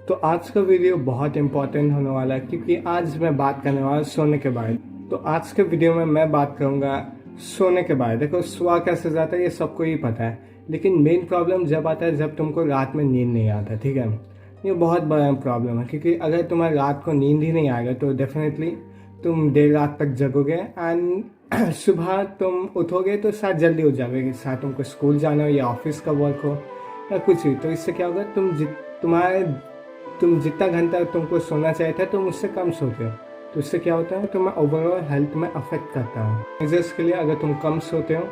तो आज का वीडियो बहुत इम्पोर्टेंट होने वाला है क्योंकि आज मैं बात करने वाला हूँ सोने के बारे में। तो आज के वीडियो में मैं बात करूँगा सोने के बारे। देखो, सोआ कैसे जाता है ये सबको ही पता है, लेकिन मेन प्रॉब्लम जब आता है जब तुमको रात में नींद नहीं आता। ठीक है, ये बहुत बड़ा प्रॉब्लम है क्योंकि अगर तुम्हें रात को नींद ही नहीं आएगा तो डेफिनेटली तुम देर रात तक जगोगे एंड सुबह तुम उठोगे तो शायद जल्दी उठ जाओगे, शायद तुमको स्कूल जाना हो या ऑफिस का वर्क हो या कुछ भी। तो इससे क्या होगा, तुम जितना घंटा तुमको सोना चाहिए था तुम उससे कम सोते हो, तो इससे क्या होता है, तुम्हें ओवरऑल हेल्थ में अफेक्ट करता है। मेजर्स के लिए अगर तुम कम सोते हो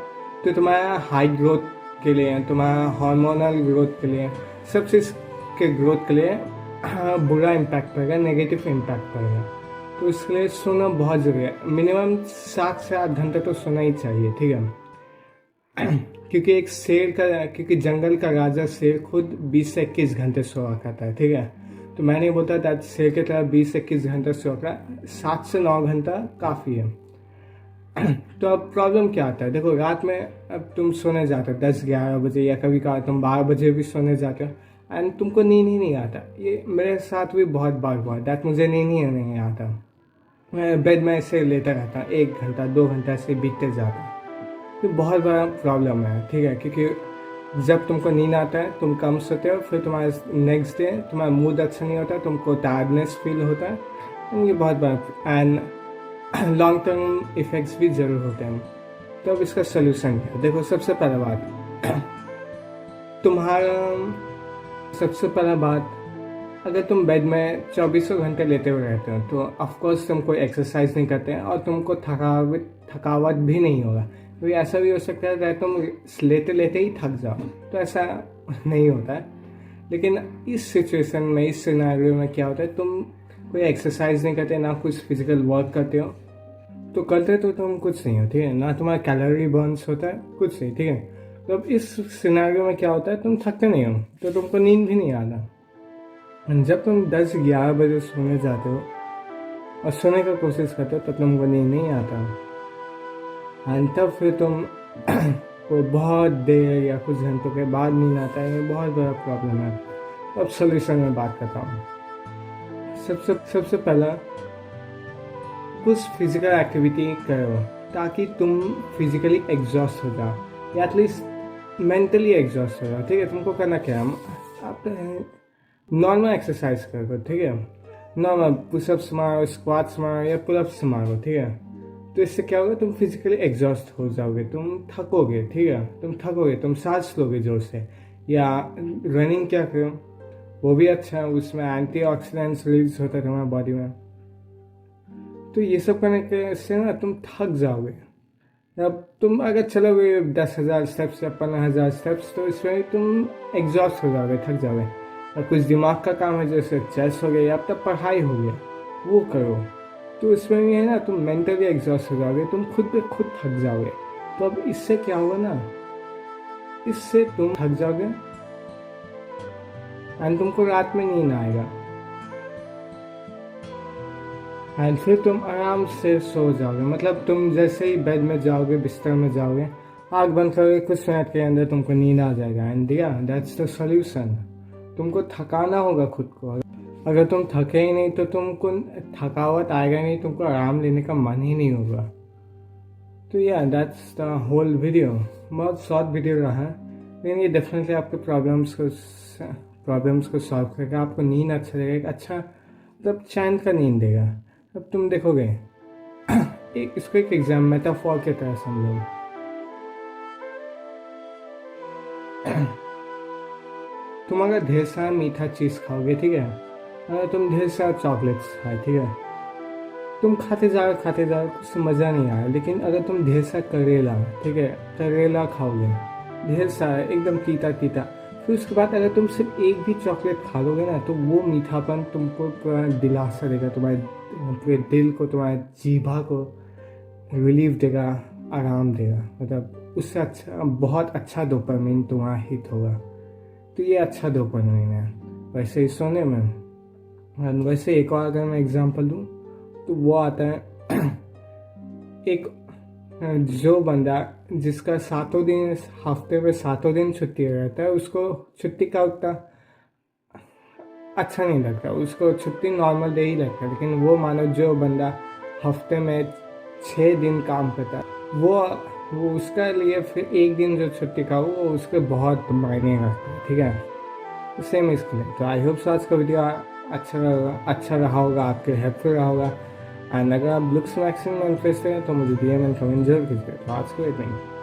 तो तुम्हारा हाइट ग्रोथ के लिए, तुम्हारा हार्मोनल ग्रोथ के लिए, सब चीज़ के ग्रोथ के लिए बुरा इम्पैक्ट पड़ेगा, नेगेटिव इम्पैक्ट पड़ेगा। तो इसके लिए सोना बहुत ज़रूरी है। मिनिमम 7 से 8 घंटे तो सोना ही चाहिए। ठीक है, क्योंकि जंगल का राजा शेर खुद 20 से 21 घंटे सोया करता है। ठीक है, तो मैं नहीं बोलता दैट शेर की तरह 20 से 21 घंटे सोया कर, 7 से 9 घंटा काफ़ी है। तो अब प्रॉब्लम क्या आता है, देखो रात में अब तुम सोने जाते हो 10-11 बजे या कभी कभार तुम 12 बजे भी सोने जाते हो एंड तुमको नींद ही नहीं आता। ये मेरे साथ भी बहुत बार हुआ दैट मुझे नींद ही नहीं आता। मैं बेड में ऐसे लेता रहता, 1 घंटा 2 घंटा ऐसे बीतते जाता। ये बहुत बड़ा प्रॉब्लम है। ठीक है, क्योंकि जब तुमको नींद आता है तुम कम सोते हो, फिर तुम्हारे नेक्स्ट डे तुम्हारा मूड अच्छा नहीं होता, तुमको टायर्डनेस फील होता है। ये बहुत बड़ा एंड लॉन्ग टर्म इफ़ेक्ट्स भी ज़रूर होते हैं। तो अब इसका सोल्यूशन क्या है, देखो सबसे पहला बात, अगर तुम बेड में 24 घंटे लेटे हुए रहते हो तो ऑफकोर्स तुम कोई एक्सरसाइज नहीं करते हैं और तुमको थकावट भी नहीं होगा। तो ऐसा भी हो सकता है कि तुम लेते लेते ही थक जाओ, तो ऐसा नहीं होता है। लेकिन इस सिचुएशन में, इस सिनेरियो में क्या होता है, तुम कोई एक्सरसाइज नहीं करते, ना कुछ फिजिकल वर्क करते हो, तो करते तो तुम कुछ नहीं हो। ठीक है, ना तुम्हारा कैलोरी बर्न्स होता है, कुछ नहीं। ठीक है, तो अब इस सिनेरियो में क्या होता है, तुम थकते नहीं हो तो तुमको नींद भी नहीं आता। जब तुम 10-11 बजे सोने जाते हो और सोने का कोशिश करते हो तो तुमको नींद नहीं आता एंड तब फिर तुम को बहुत देर या कुछ घंटों के बाद नींद आता है। ये बहुत बड़ा प्रॉब्लम है। अब सोल्यूशन में बात करता हूँ। सबसे पहला, कुछ फिजिकल एक्टिविटी करो ताकि तुम फिजिकली एग्जॉस्ट हो जाओ या एटलीस्ट मेंटली एग्जॉस्ट हो जाओ। ठीक है, तुमको करना क्या है, आप नॉर्मल एक्सरसाइज करो। ठीक है, नॉर्मल पुशअप्स मारो, स्क्वाट्स मारो या पुलअप्स मारो। ठीक है, तो इससे क्या होगा, तुम फिजिकली एग्जॉस्ट हो जाओगे, तुम थकोगे। ठीक है, तुम थकोगे, तुम सांस लोगे जोर से। या रनिंग क्या करो, वो भी अच्छा है, उसमें एंटीऑक्सीडेंट्स रिलीज होता है तुम्हारी बॉडी में। तो ये सब करने के से ना तुम थक जाओगे। अब तुम अगर चलोगे 10,000 स्टेप्स या 15,000 स्टेप्स तो इसमें तुम एग्जॉस्ट हो जाओगे, थक जाओगे। या कुछ दिमाग का काम है जैसे चेस हो गया या अब तक पढ़ाई हो गया, वो करो। तो इसमें भी है ना, तुम मेंटली एग्जॉस्ट हो जाओगे, तुम खुद पे खुद थक जाओगे। तो अब इससे क्या होगा ना, इससे तुम थक जाओगे एंड तुमको रात में नींद आएगा एंड फिर तुम आराम से सो जाओगे। मतलब तुम जैसे ही बेड में जाओगे, बिस्तर में जाओगे, आँख बंद करोगे, कुछ मिनट के अंदर तुमको नींद आ जाएगा। And that's the solution. तुमको थकाना होगा खुद को। अगर तुम थके ही नहीं तो तुमको थकावट आएगा नहीं, तुमको आराम लेने का मन ही नहीं होगा। तो दैट्स द होल वीडियो। बहुत शॉर्ट वीडियो रहा है, लेकिन ये डेफिनेटली आपके प्रॉब्लम्स को सॉल्व करेगा। आपको नींद अच्छा देगा, अच्छा मतलब चैन का नींद देगा। अब तुम देखोगे इसको एक एग्जाम मेटाफॉर की तरह समझो। तुम अगर ढेर सारा मीठा चीज़ खाओगे, ठीक है, अगर तुम ढेर सारा चॉकलेट्स खाए, ठीक है, तुम खाते जाओ कुछ मज़ा नहीं आया। लेकिन अगर तुम ढेर सारा करेला, ठीक है, करेला खाओगे ढेर सारा, एकदम तीता तीता, फिर उसके बाद अगर तुम सिर्फ एक भी चॉकलेट खा लोगे ना, तो वो मीठापन तुमको पूरा दिलासा देगा, तुम्हारे पूरे दिल को, तुम्हारे जीभा को रिलीफ देगा, आराम देगा। मतलब उससे अच्छा, बहुत अच्छा डोपामिन तुम्हारा हिट होगा। तो ये अच्छा डोपामिन है वैसे ही सोने में। वैसे एक और अगर मैं एग्जांपल दूँ तो वो आता है एक जो बंदा जिसका 7 दिन, हफ्ते में 7 दिन छुट्टी रहता है, उसको छुट्टी का उतना अच्छा नहीं लगता, उसको छुट्टी नॉर्मल डे ही लगता है। लेकिन वो मानो जो बंदा हफ्ते में 6 दिन काम करता है, वो उसका लिए फिर एक दिन जो छुट्टी का वो उसके बहुत मायने रखता है, ठीक है। तो सेम इसके लिए। तो आई होप सो आज का वीडियो अच्छा रहा होगा, आपके हेल्पफुल रहा होगा। एंड अगर आप लुक्स मैक्सिमम इंटरेस्टेड हैं तो मुझे DM एंड कमेंट जरूर कीजिए। तो आज को इतना ही।